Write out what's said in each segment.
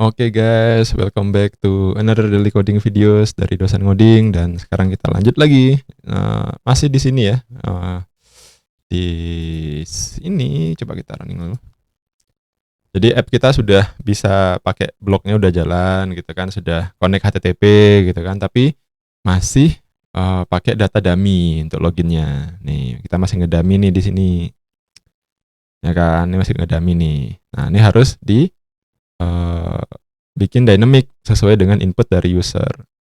Oke guys, welcome back to another daily coding videos dari dosen ngoding dan sekarang kita lanjut lagi. Masih di sini ya. Di sini coba kita running dulu. Jadi app kita sudah bisa pakai bloknya udah jalan gitu kan, sudah connect HTTP gitu kan, tapi masih pakai data dummy untuk loginnya. Nih, kita masih ngedummy nih di sini. Ya kan, ini masih ngedummy nih. Nah, ini harus di bikin dynamic sesuai dengan input dari user.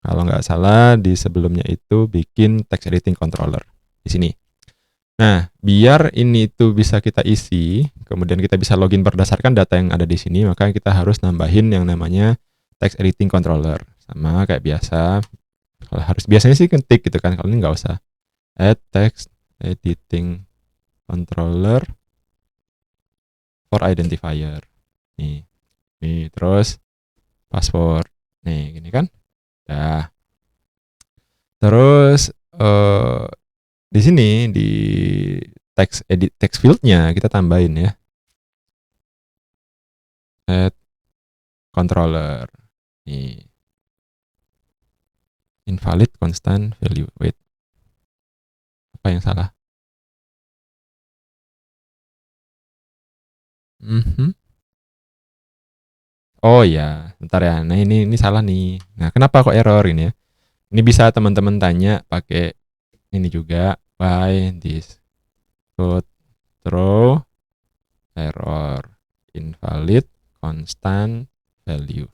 Kalau nggak salah di sebelumnya itu bikin text editing controller di sini. Nah, biar ini tuh bisa kita isi, kemudian kita bisa login berdasarkan data yang ada di sini, maka kita harus nambahin yang namanya text editing controller. Sama kayak biasa. Kalau harus biasanya sih ketik gitu kan, kalau ini nggak usah. Add text editing controller for identifier. Nih terus password. Nih, gini kan? Dah. Terus di sini di text edit text field-nya kita tambahin ya. Add controller. Nih. Invalid constant value. Wait. Apa yang salah? Oh ya, bentar ya. Nah, ini salah nih. Nah, kenapa kok error ini ya? Ini bisa teman-teman tanya pakai ini juga, why this code throw error invalid constant value.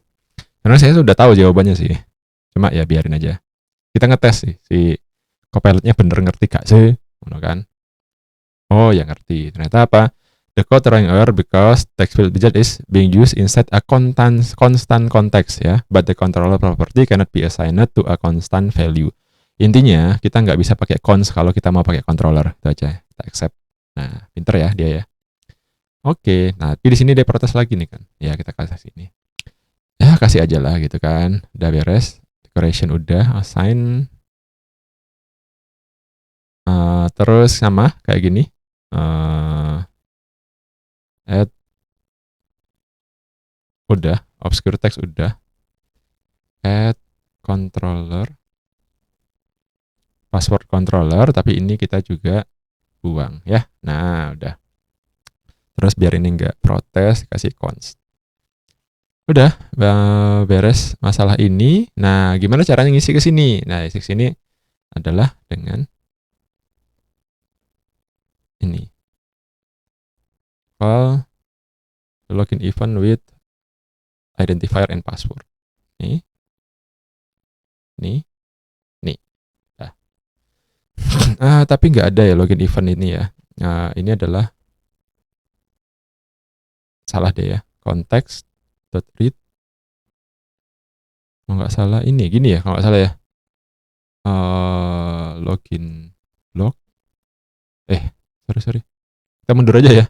Karena saya sudah tahu jawabannya sih. Cuma ya biarin aja. Kita ngetes sih si Copilot-nya bener ngerti gak sih? Kan? Oh ya ngerti. Ternyata apa? The code throwing error because text field widget is being used inside a constant context ya, but the controller property cannot be assigned to a constant value. Intinya kita nggak bisa pakai const kalau kita mau pakai controller, itu aja. Kita accept. Nah, pinter ya dia ya. Oke, nah tapi di sini dia protes lagi nih kan. Ya kita kasih sini. Ya kasih aja lah gitu kan. Udah beres. Decoration udah, assign. Terus sama kayak gini. Add udah, obscure text udah. Add controller, password controller, tapi ini kita juga buang ya. Nah, udah. Terus biar ini enggak protes, kasih const. Udah, beres masalah ini. Nah, gimana caranya ngisi ke sini? Nah, isi ke sini adalah dengan ini. Call login event with identifier and password. Nih. Nah. Tapi nggak ada ya login event ini ya. Nah, ini adalah salah deh ya. Context.read. Kalau nggak salah ini gini ya, kalau nggak salah ya. Login block. Sorry. Kita mundur aja ya.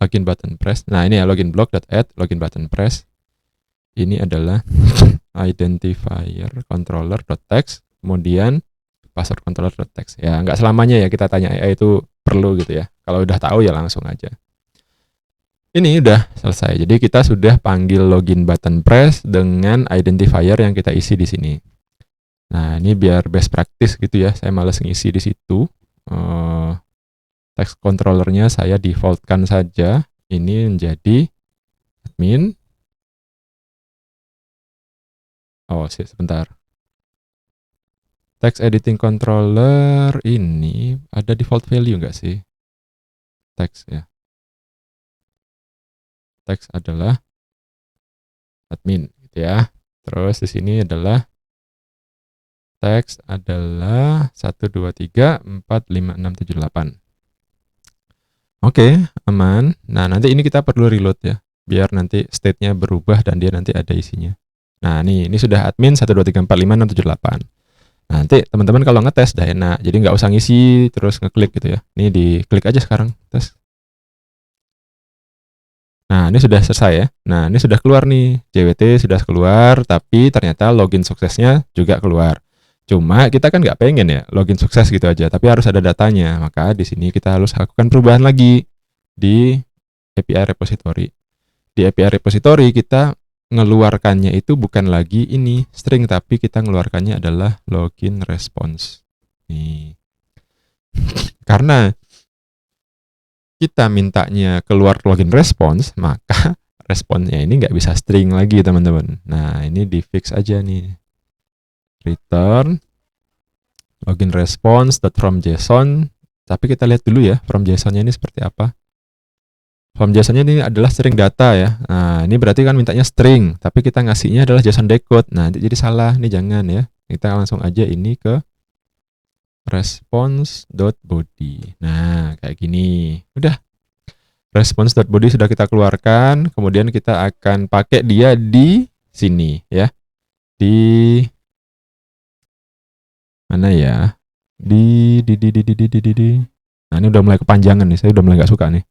Login button press. Nah, ini ya login block.add login button press. Ini adalah identifier controller.text, kemudian password controller.text. Ya, nggak selamanya ya kita tanya AI itu perlu gitu ya. Kalau udah tahu ya langsung aja. Ini udah selesai. Jadi kita sudah panggil login button press dengan identifier yang kita isi di sini. Nah, ini biar best practice gitu ya. Saya males ngisi di situ. Text controllernya saya defaultkan saja. Ini menjadi admin. Oh, sebentar. Text editing controller ini ada default value nggak sih? Text ya. Text adalah admin gitu ya. Terus di sini adalah text adalah 1 2 3 4 5 6 7 8. Oke, aman. Nah, nanti ini kita perlu reload ya, biar nanti state-nya berubah dan dia nanti ada isinya. Nah, ini sudah admin 1 2 3 4 5 6 7 8. Nanti teman-teman kalau ngetes dah enak, jadi nggak usah ngisi terus ngeklik gitu ya. Ini diklik aja sekarang, tes. Nah, ini sudah selesai ya. Nah, ini sudah keluar nih, JWT sudah keluar, tapi ternyata login suksesnya juga keluar. Cuma kita kan nggak pengen ya login sukses gitu aja, tapi harus ada datanya. Maka di sini kita harus lakukan perubahan lagi di API repository. Di API repository kita ngeluarkannya itu bukan lagi ini string, tapi kita ngeluarkannya adalah login response. Nih. Karena kita mintanya keluar login response, maka responsnya ini nggak bisa string lagi, teman-teman. Nah, ini di fix aja nih. Return login response.from JSON. Tapi kita lihat dulu ya, from JSON-nya ini seperti apa. From JSON-nya ini adalah string data ya. Nah, ini berarti kan mintanya string, tapi kita ngasihnya adalah JSON decode. Nah, jadi salah. Ini jangan ya. Kita langsung aja ini ke response.body. Nah, kayak gini. Udah. Response.body sudah kita keluarkan. Kemudian kita akan pakai dia di sini ya. Di mana ya? Di. Nah, ini udah mulai kepanjangan nih. Saya udah mulai nggak suka nih.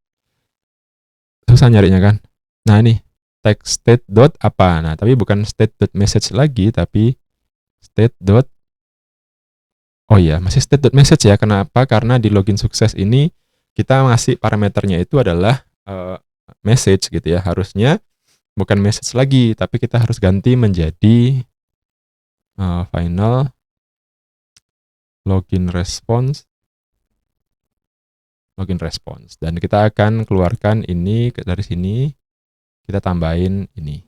Susah nyarinya kan. Nah, ini text state dot apa. Nah, tapi bukan state dot message lagi, tapi state dot. Oh iya, masih state dot message ya. Kenapa? Karena di login sukses ini kita ngasih parameternya itu adalah message gitu ya. Harusnya bukan message lagi, tapi kita harus ganti menjadi final login response. Dan kita akan keluarkan ini dari sini, kita tambahin ini.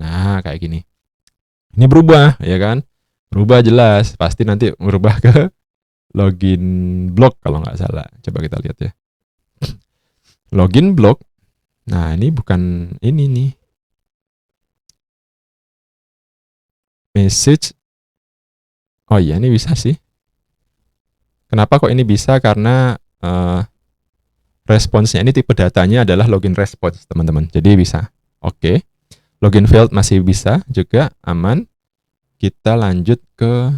Nah, kayak gini. Ini berubah ya kan, berubah jelas, pasti nanti berubah ke login block kalau nggak salah. Coba kita lihat ya, login block. Nah, ini bukan ini nih, message. Oh iya, ini bisa sih. Kenapa kok ini bisa? Karena responsnya ini tipe datanya adalah login response, teman-teman. Jadi bisa. Oke. Login field masih bisa juga, aman. Kita lanjut ke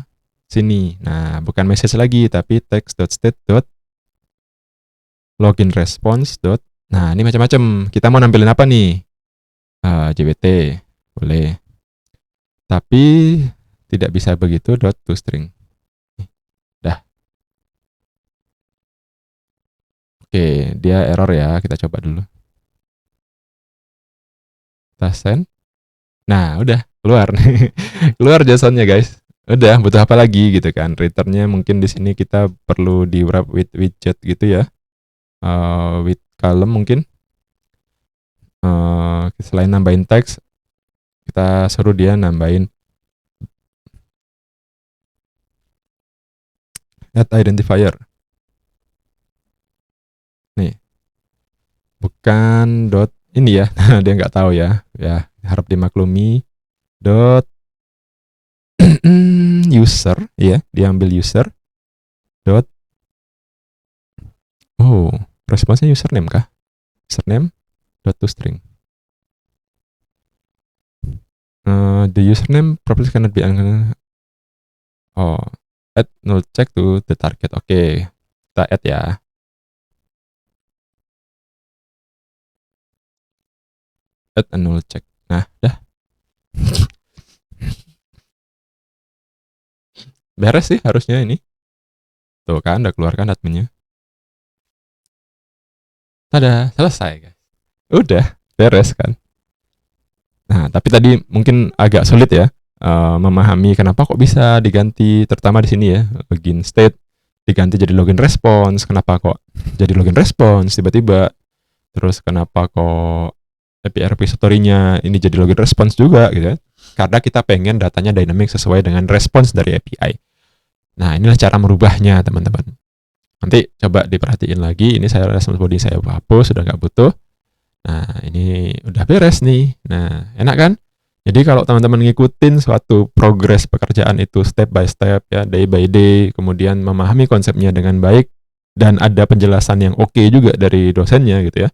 sini. Nah, bukan message lagi, tapi text.state.login response. Nah, ini macam-macam. Kita mau nampilin apa nih? JWT. Boleh. Tapi tidak bisa begitu, .toString. Dah. Oke, dia error ya. Kita coba dulu. Kita send. Nah, udah keluar. Keluar JSON-nya, guys. Udah, butuh apa lagi gitu kan. Return-nya mungkin di sini kita perlu di wrap with widget gitu ya. With column mungkin. Selain nambahin teks, kita suruh dia nambahin add identifier. Nih. Bukan dot ini ya. Dia nggak tahu ya. Ya, harap dimaklumi. Dot user ya, diambil user. Dot oh, responsnya username kah? Username dot toString. The username properly cannot be oh, add null check to the target. Oke, kita add ya. Add a null check. Nah, dah. Beres sih harusnya ini. Tuh kan, udah keluarkan adminnya. Tada, selesai guys. Udah, beres kan. Nah, tapi tadi mungkin agak sulit ya memahami kenapa kok bisa diganti, terutama di sini ya, login state diganti jadi login response. Kenapa kok jadi login response tiba-tiba? Terus kenapa kok API repository-nya ini jadi login response juga gitu ya? Karena kita pengen datanya dynamic sesuai dengan response dari API. Nah, inilah cara merubahnya, teman-teman. Nanti coba diperhatiin lagi. Ini saya response body saya hapus, sudah nggak butuh. Nah, ini udah beres nih. Nah, enak kan? Jadi kalau teman-teman ngikutin suatu progres pekerjaan itu step by step ya, day by day, kemudian memahami konsepnya dengan baik dan ada penjelasan yang oke juga dari dosennya gitu ya.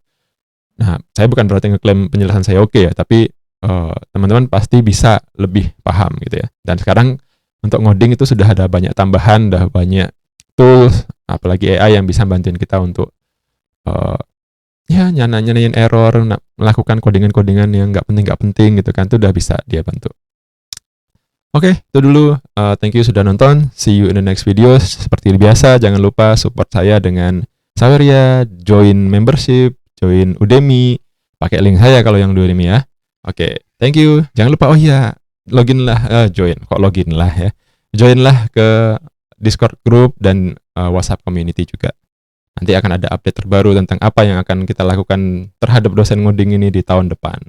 Nah, saya bukan berarti ngeklaim penjelasan saya oke ya, tapi teman-teman pasti bisa lebih paham gitu ya. Dan sekarang untuk ngoding itu sudah ada banyak tambahan, udah banyak tools, apalagi AI yang bisa bantuin kita untuk ya nyanain error, melakukan codingan-codingan yang nggak penting gitu kan, itu udah bisa dia bantu. Oke, itu dulu. Thank you sudah nonton. See you in the next video. Seperti biasa, jangan lupa support saya dengan Saweria, join membership, join Udemy, pakai link saya kalau yang Udemy ya. Oke, thank you. Jangan lupa, oh iya, join lah ya. Joinlah ke Discord group dan WhatsApp community juga. Nanti akan ada update terbaru tentang apa yang akan kita lakukan terhadap dosen ngoding ini di tahun depan.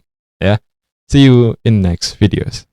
Ya, see you in next videos.